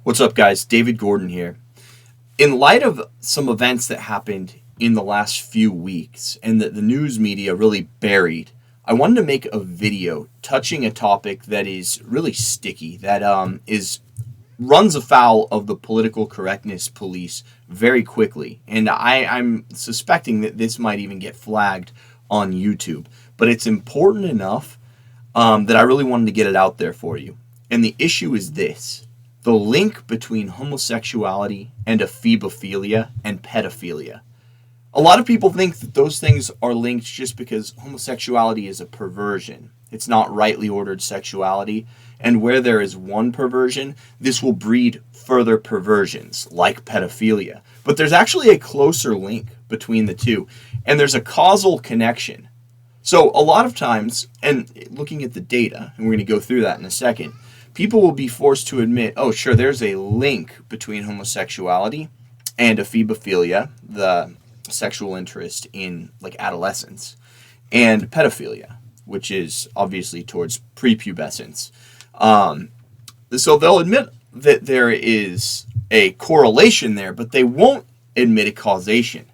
What's up, guys? David Gordon here. In light of some events that happened in the last few weeks and that the news media really buried, I wanted to make a video touching a topic that is really sticky, that runs afoul of the political correctness police very quickly. And I'm suspecting that this might even get flagged on YouTube. But it's important enough that I really wanted to get it out there for you. And the issue is this: the link between homosexuality and ephebophilia and pedophilia. A lot of people think that those things are linked just because homosexuality is a perversion. It's not rightly ordered sexuality, and where there is one perversion, this will breed further perversions, like pedophilia. But there's actually a closer link between the two, and there's a causal connection. So a lot of times, and looking at the data, and we're going to go through that in a second, people will be forced to admit, oh, sure, there's a link between homosexuality and ephebophilia, the sexual interest in like adolescence, and pedophilia, which is obviously towards prepubescence. So they'll admit that there is a correlation there, but they won't admit a causation.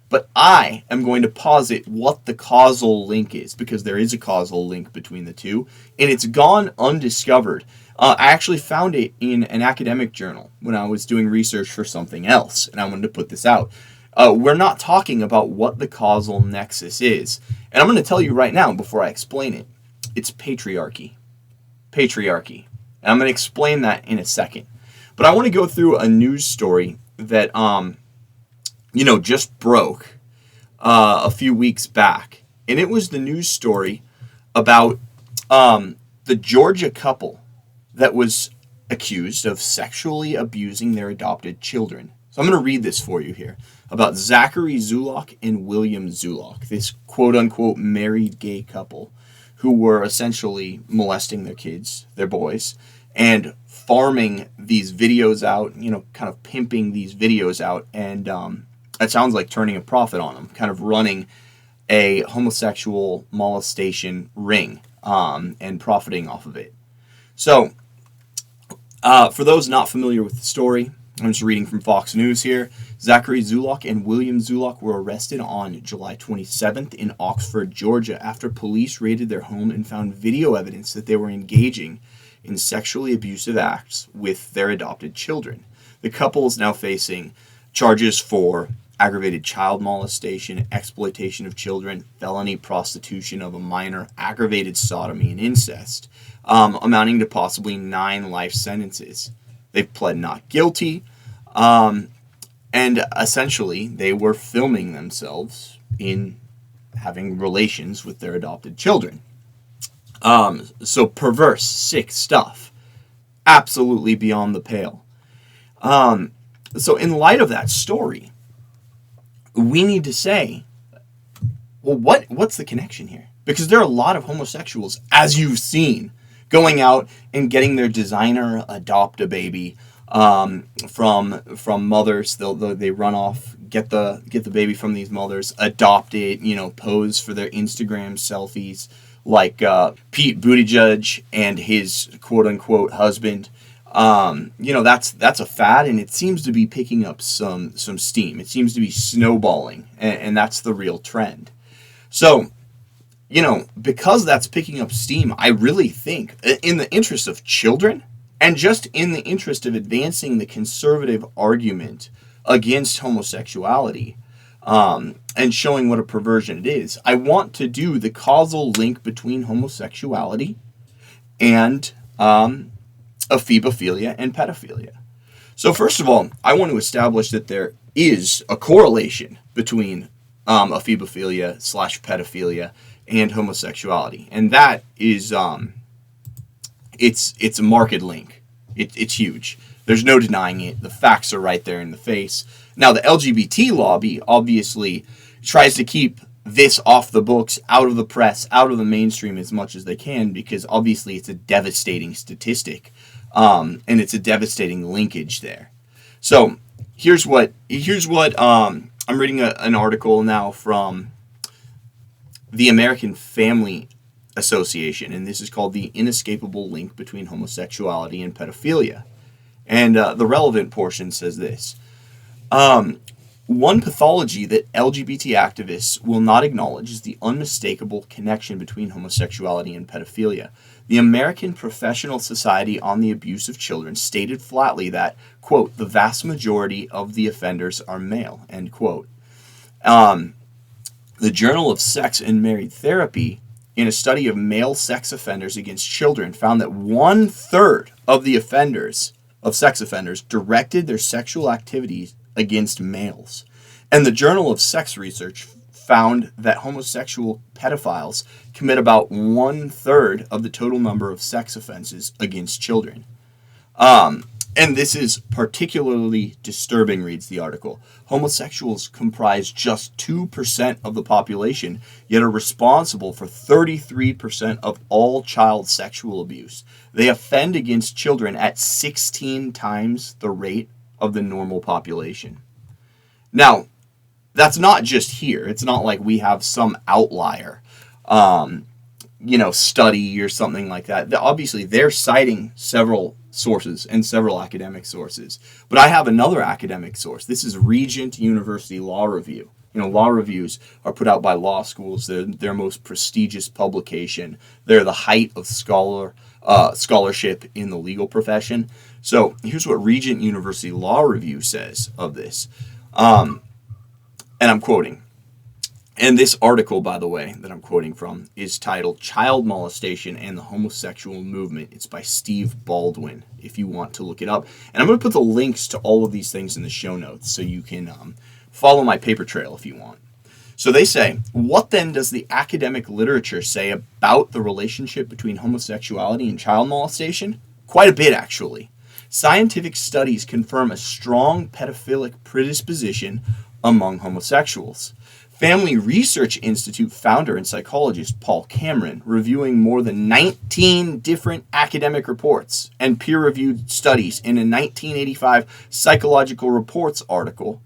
But I am going to posit what the causal link is, because there is a causal link between the two, and it's gone undiscovered. I actually found it in an academic journal when I was doing research for something else, and I wanted to put this out. We're not talking about what the causal nexus is. And I'm going to tell you right now, before I explain it, it's patriarchy. Patriarchy. And I'm going to explain that in a second. But I want to go through a news story that, just broke a few weeks back. And it was the news story about the Georgia couple that was accused of sexually abusing their adopted children. So I'm going to read this for you here about Zachary Zulock and William Zulock, this quote-unquote married gay couple who were essentially molesting their kids, their boys, and farming these videos out, kind of pimping these videos out, and it sounds like turning a profit on them, kind of running a homosexual molestation ring and profiting off of it. So, for those not familiar with the story, I'm just reading from Fox News here. Zachary Zulock and William Zulock were arrested on July 27th in Oxford, Georgia, after police raided their home and found video evidence that they were engaging in sexually abusive acts with their adopted children. The couple is now facing charges for aggravated child molestation, exploitation of children, felony prostitution of a minor, aggravated sodomy, and incest, amounting to possibly 9 life sentences. They've pled not guilty, and essentially they were filming themselves in having relations with their adopted children. So perverse, sick stuff. Absolutely beyond the pale. So in light of that story, we need to say, well, what's the connection here? Because there are a lot of homosexuals, as you've seen, going out and getting their designer Adopt-A-Baby from mothers. They run off, get the baby from these mothers, adopt it, pose for their Instagram selfies, like Pete Buttigieg and his quote-unquote husband. That's a fad, and it seems to be picking up some steam. It seems to be snowballing, and that's the real trend. So, because that's picking up steam, I really think, in the interest of children, and just in the interest of advancing the conservative argument against homosexuality, and showing what a perversion it is, I want to do the causal link between homosexuality and ephebophilia and pedophilia. So first of all, I want to establish that there is a correlation between ephebophilia / pedophilia and homosexuality, and that is it's a marked link. It's huge. There's no denying it. The facts are right there in the face. Now, the LGBT lobby obviously tries to keep this off the books, out of the press, out of the mainstream as much as they can, because obviously it's a devastating statistic, and it's a devastating linkage there. So here's what I'm reading an article now from the American Family Association, and this is called The Inescapable Link Between Homosexuality and Pedophilia. And the relevant portion says this. One pathology that LGBT activists will not acknowledge is the unmistakable connection between homosexuality and pedophilia. The American Professional Society on the Abuse of Children stated flatly that, quote, the vast majority of the offenders are male, end quote. The Journal of Sex and Marriage Therapy, in a study of male sex offenders against children, found that 1/3 of the sex offenders directed their sexual activities against males. And the Journal of Sex Research found that homosexual pedophiles commit about 1/3 of the total number of sex offenses against children. And this is particularly disturbing, reads the article. Homosexuals comprise just 2% of the population, yet are responsible for 33% of all child sexual abuse. They offend against children at 16 times the rate of the normal population. Now, that's not just here. It's not like we have some outlier, study or something like that. Obviously, they're citing several sources and several academic sources. But I have another academic source. This is Regent University Law Review. Law reviews are put out by law schools. They're their most prestigious publication. They're the height of scholarship in the legal profession. So here's what Regent University Law Review says of this. And I'm quoting. And this article, by the way, that I'm quoting from is titled Child Molestation and the Homosexual Movement. It's by Steve Baldwin, if you want to look it up. And I'm going to put the links to all of these things in the show notes so you can follow my paper trail if you want. So they say, what then does the academic literature say about the relationship between homosexuality and child molestation? Quite a bit, actually. Scientific studies confirm a strong pedophilic predisposition among homosexuals. Family Research Institute founder and psychologist Paul Cameron, reviewing more than 19 different academic reports and peer-reviewed studies in a 1985 Psychological Reports article.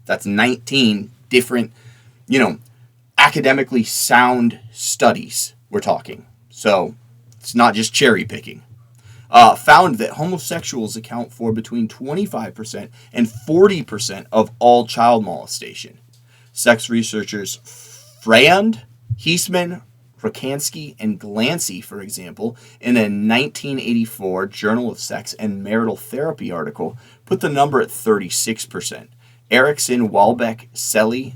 That's 19 different, academically sound studies we're talking. So it's not just cherry picking. Found that homosexuals account for between 25% and 40% of all child molestation. Sex researchers Frand, Heisman, Rakansky, and Glancy, for example, in a 1984 Journal of Sex and Marital Therapy article, put the number at 36%. Erickson, Walbeck, Selly,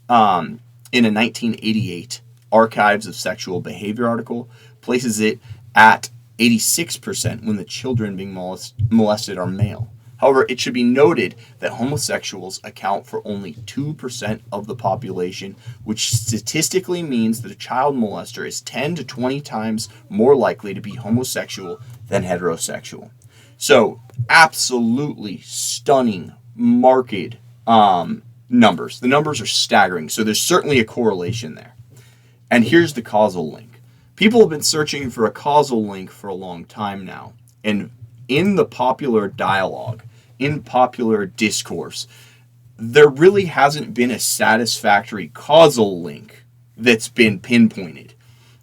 in a 1988 Archives of Sexual Behavior article, places it at 86% when the children being molested are male. However, it should be noted that homosexuals account for only 2% of the population, which statistically means that a child molester is 10 to 20 times more likely to be homosexual than heterosexual. So, absolutely stunning, marked numbers. The numbers are staggering, so there's certainly a correlation there. And here's the causal link. People have been searching for a causal link for a long time now, and in the popular dialogue, in popular discourse, there really hasn't been a satisfactory causal link that's been pinpointed.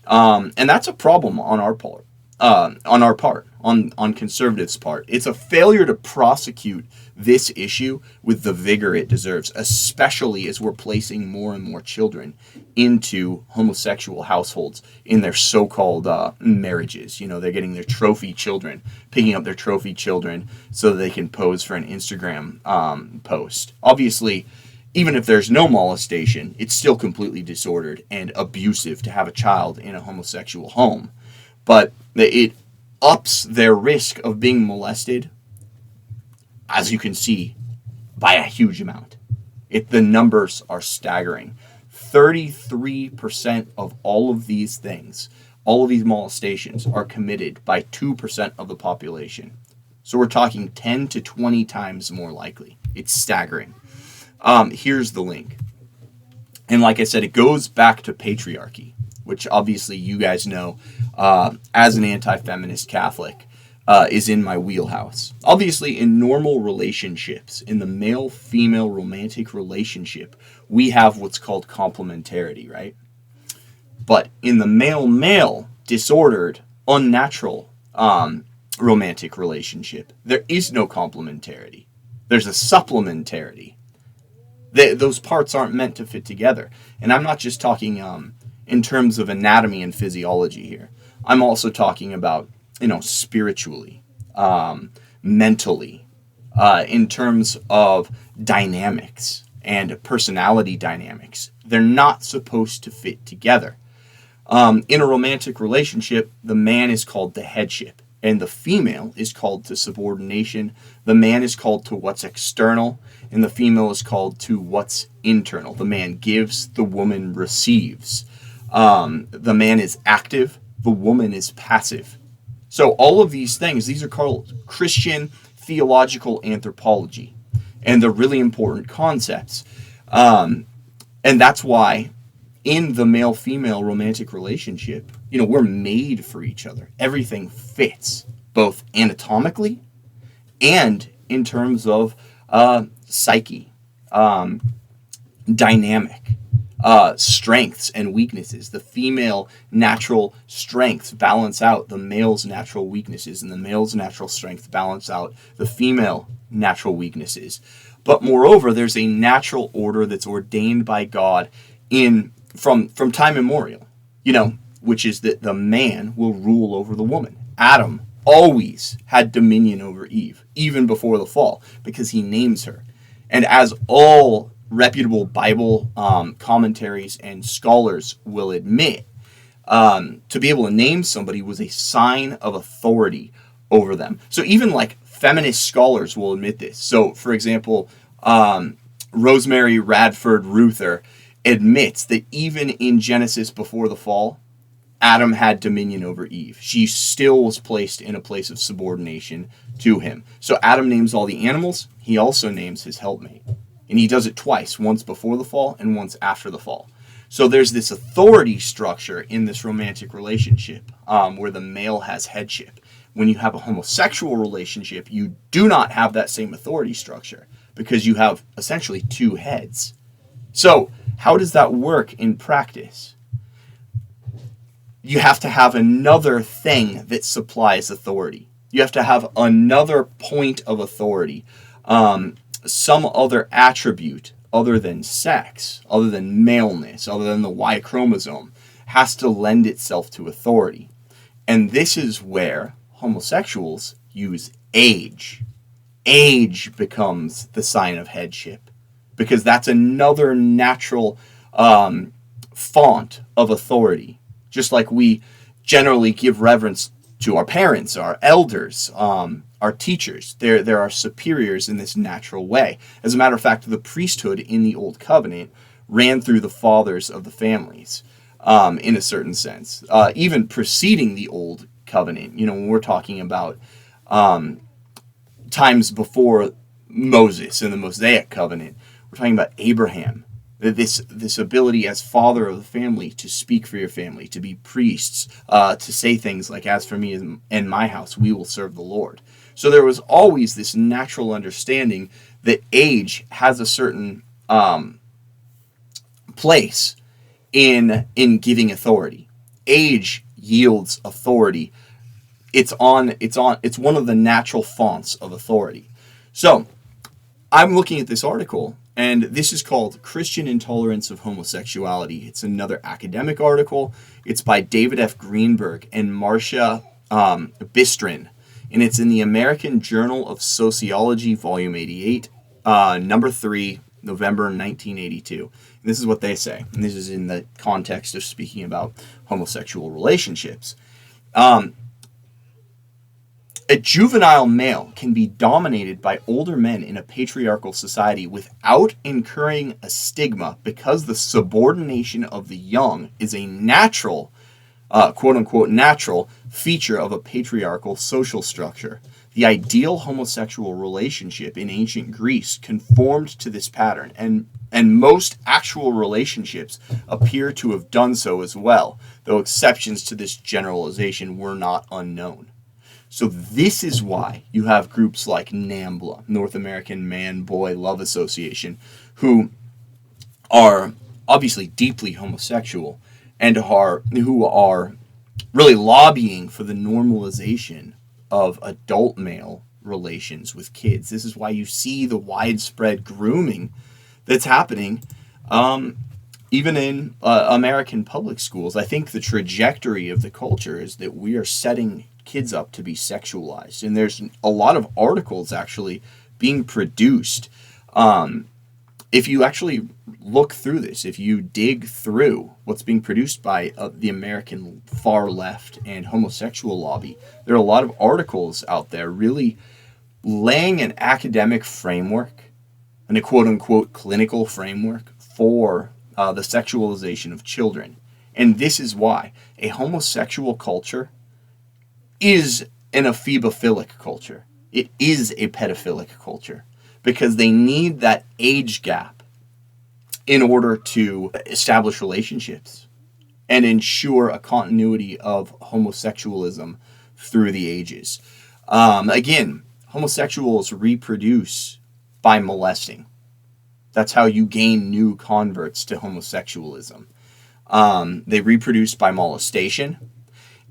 And that's a problem on our part, on conservatives' part. It's a failure to prosecute this issue with the vigor it deserves, especially as we're placing more and more children into homosexual households in their so-called marriages. They're getting their trophy children, picking up their trophy children so that they can pose for an Instagram post. Obviously, even if there's no molestation, it's still completely disordered and abusive to have a child in a homosexual home. But it ups their risk of being molested, as you can see, by a huge amount. The numbers are staggering. 33% of all of these things, all of these molestations, are committed by 2% of the population. So we're talking 10 to 20 times more likely. It's staggering. Here's the link. And like I said, it goes back to patriarchy, which obviously you guys know as an anti-feminist Catholic. is in my wheelhouse. Obviously, in normal relationships, in the male-female romantic relationship, we have what's called complementarity, right? But in the male-male disordered, unnatural romantic relationship, there is no complementarity. There's a supplementarity. Those parts aren't meant to fit together. And I'm not just talking in terms of anatomy and physiology here. I'm also talking about, spiritually, mentally, in terms of dynamics and personality dynamics. They're not supposed to fit together. In a romantic relationship, the man is called to headship, and the female is called to subordination. The man is called to what's external, and the female is called to what's internal. The man gives, the woman receives. The man is active, the woman is passive. So all of these things, these are called Christian theological anthropology, and they're really important concepts. And that's why in the male-female romantic relationship, we're made for each other. Everything fits, both anatomically and in terms of psyche, dynamic, strengths and weaknesses. The female natural strengths balance out the male's natural weaknesses, and the male's natural strength balance out the female natural weaknesses. But moreover, there's a natural order that's ordained by God from time immemorial, which is that the man will rule over the woman. Adam always had dominion over Eve, even before the fall, because he names her. And as all reputable Bible commentaries and scholars will admit, to be able to name somebody was a sign of authority over them. So even like feminist scholars will admit this. So, for example, Rosemary Radford Ruther admits that even in Genesis before the fall, Adam had dominion over Eve. She still was placed in a place of subordination to him. So Adam names all the animals. He also names his helpmate. And he does it twice, once before the fall and once after the fall. So there's this authority structure in this romantic relationship where the male has headship. When you have a homosexual relationship, you do not have that same authority structure because you have essentially two heads. So how does that work in practice? You have to have another thing that supplies authority. You have to have another point of authority, some other attribute other than sex, other than maleness, other than the Y chromosome, has to lend itself to authority. And this is where homosexuals use age. Age becomes the sign of headship, because that's another natural font of authority. Just like we generally give reverence to our parents, our elders, our teachers. There are superiors in this natural way. As a matter of fact, the priesthood in the Old Covenant ran through the fathers of the families, in a certain sense. Even preceding the Old Covenant, when we're talking about times before Moses and the Mosaic Covenant, we're talking about Abraham. This ability as father of the family to speak for your family, to be priests, to say things like, as for me and my house, we will serve the Lord. So there was always this natural understanding that age has a certain place in giving authority. Age yields authority. It's one of the natural fonts of authority. So I'm looking at this article, and this is called Christian Intolerance of Homosexuality. It's another academic article. It's by David F. Greenberg and Marcia Bistrin, and it's in the American Journal of Sociology, Volume 88, number 3, November 1982. And this is what they say, and this is in the context of speaking about homosexual relationships. A juvenile male can be dominated by older men in a patriarchal society without incurring a stigma because the subordination of the young is a natural, quote-unquote natural, feature of a patriarchal social structure. The ideal homosexual relationship in ancient Greece conformed to this pattern, and most actual relationships appear to have done so as well, though exceptions to this generalization were not unknown. So this is why you have groups like NAMBLA, North American Man-Boy Love Association, who are obviously deeply homosexual and who are really lobbying for the normalization of adult male relations with kids. This is why you see the widespread grooming that's happening even in American public schools. I think the trajectory of the culture is that we are setting kids up to be sexualized. And there's a lot of articles actually being produced. If you actually look through this, if you dig through what's being produced by the American far left and homosexual lobby, there are a lot of articles out there really laying an academic framework and a quote-unquote clinical framework for the sexualization of children. And this is why a homosexual culture is an ephebophilic culture. It is a pedophilic culture because they need that age gap in order to establish relationships and ensure a continuity of homosexualism through the ages. Again, homosexuals reproduce by molesting. That's how you gain new converts to homosexualism. They reproduce by molestation.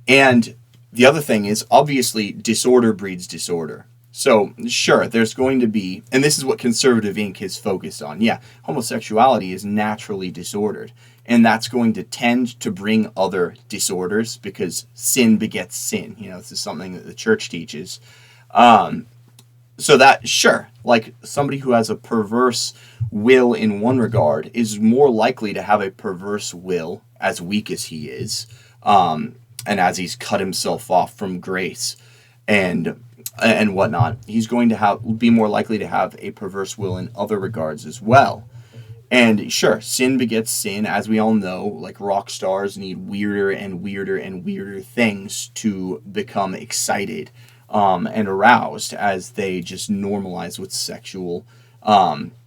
And the other thing is, obviously, disorder breeds disorder. So, sure, there's going to be, and this is what Conservative Inc. is focused on. Yeah, homosexuality is naturally disordered. And that's going to tend to bring other disorders because sin begets sin. You know, this is something that the church teaches. So that, sure, like somebody who has a perverse will in one regard is more likely to have a perverse will, as weak as he is, and as he's cut himself off from grace and whatnot. He's going to be more likely to have a perverse will in other regards as well. And sure, sin begets sin, as we all know. Like, rock stars need weirder and weirder and weirder things to become excited and aroused as they just normalize with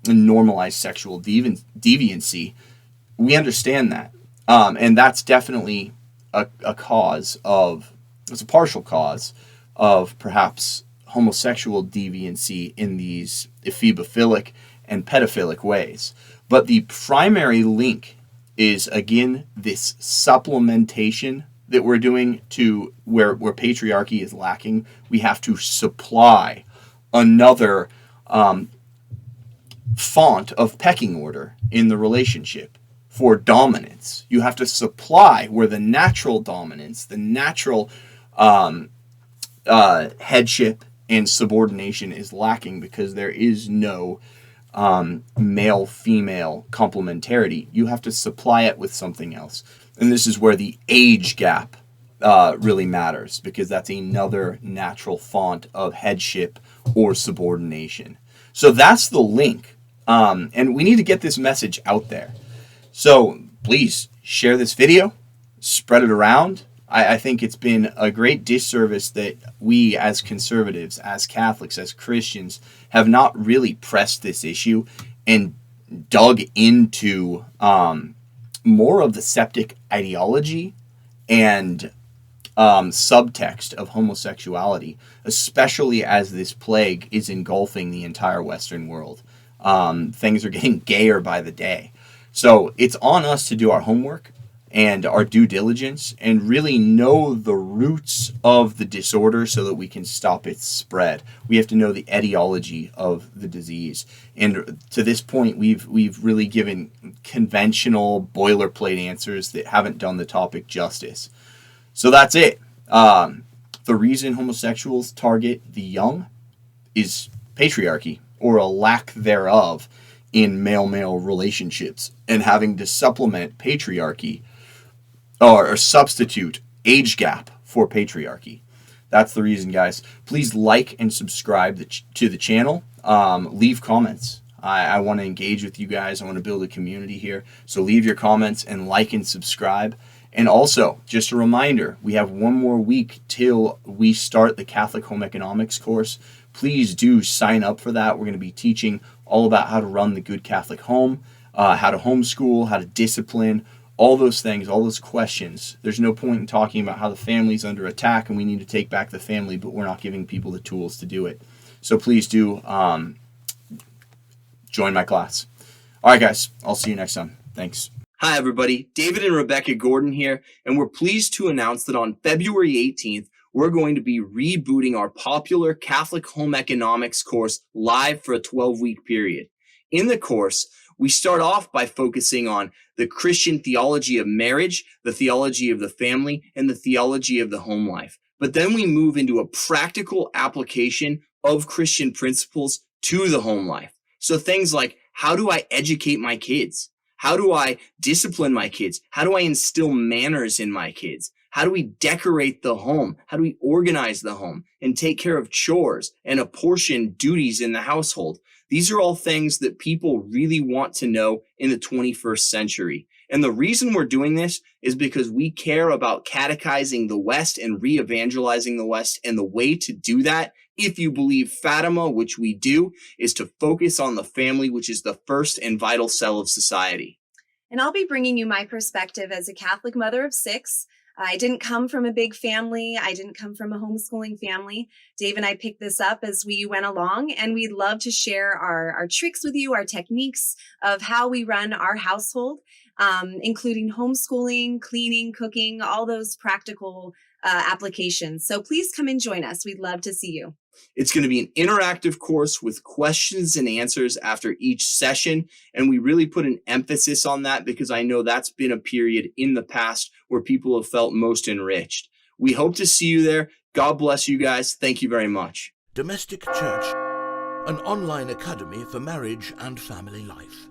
normalize sexual deviancy. We understand that. And that's definitely a cause of, it's a partial cause of perhaps homosexual deviancy in these ephebophilic and pedophilic ways. But the primary link is, again, this supplementation that we're doing to where patriarchy is lacking. We have to supply another font of pecking order in the relationship for dominance. You have to supply where the natural dominance, the natural headship and subordination is lacking because there is no male-female complementarity. You have to supply it with something else. And this is where the age gap really matters, because that's another natural font of headship or subordination. So that's the link. And we need to get this message out there. So please share this video, spread it around. I think it's been a great disservice that we as conservatives, as Catholics, as Christians, have not really pressed this issue and dug into more of the septic ideology and subtext of homosexuality, especially as this plague is engulfing the entire Western world. Things are getting gayer by the day. So it's on us to do our homework and our due diligence and really know the roots of the disorder so that we can stop its spread. We have to know the etiology of the disease. And to this point, we've really given conventional boilerplate answers that haven't done the topic justice. So that's it. The reason homosexuals target the young is patriarchy, or a lack thereof in male-male relationships, and having to supplement patriarchy or substitute age gap for patriarchy. That's the reason, guys. Please like and subscribe to the channel. Leave comments. I want to engage with you guys. I want to build a community here. So leave your comments and like and subscribe. And also, just a reminder, we have one more week till we start the Catholic Home Economics course. Please do sign up for that. We're going to be teaching all about how to run the good Catholic home, how to homeschool, how to discipline, all those things, all those questions. There's no point in talking about how the family's under attack and we need to take back the family, but we're not giving people the tools to do it. So please do join my class. All right, guys, I'll see you next time. Thanks. Hi, everybody. David and Rebecca Gordon here, and we're pleased to announce that on February 18th, we're going to be rebooting our popular Catholic Home Economics course live for a 12-week period. In the course, we start off by focusing on the Christian theology of marriage, the theology of the family, and the theology of the home life. But then we move into a practical application of Christian principles to the home life. So things like, how do I educate my kids? How do I discipline my kids? How do I instill manners in my kids? How do we decorate the home? How do we organize the home and take care of chores and apportion duties in the household? These are all things that people really want to know in the 21st century. And the reason we're doing this is because we care about catechizing the West and re-evangelizing the West. And the way to do that, if you believe Fatima, which we do, is to focus on the family, which is the first and vital cell of society. And I'll be bringing you my perspective as a Catholic mother of 6. I didn't come from a big family. I didn't come from a homeschooling family. Dave and I picked this up as we went along, and we'd love to share our tricks with you, our techniques of how we run our household, including homeschooling, cleaning, cooking, all those practical applications. So please come and join us. We'd love to see you. It's going to be an interactive course with questions and answers after each session. And we really put an emphasis on that because I know that's been a period in the past where people have felt most enriched. We hope to see you there. God bless you guys. Thank you very much. Domestic Church, an online academy for marriage and family life.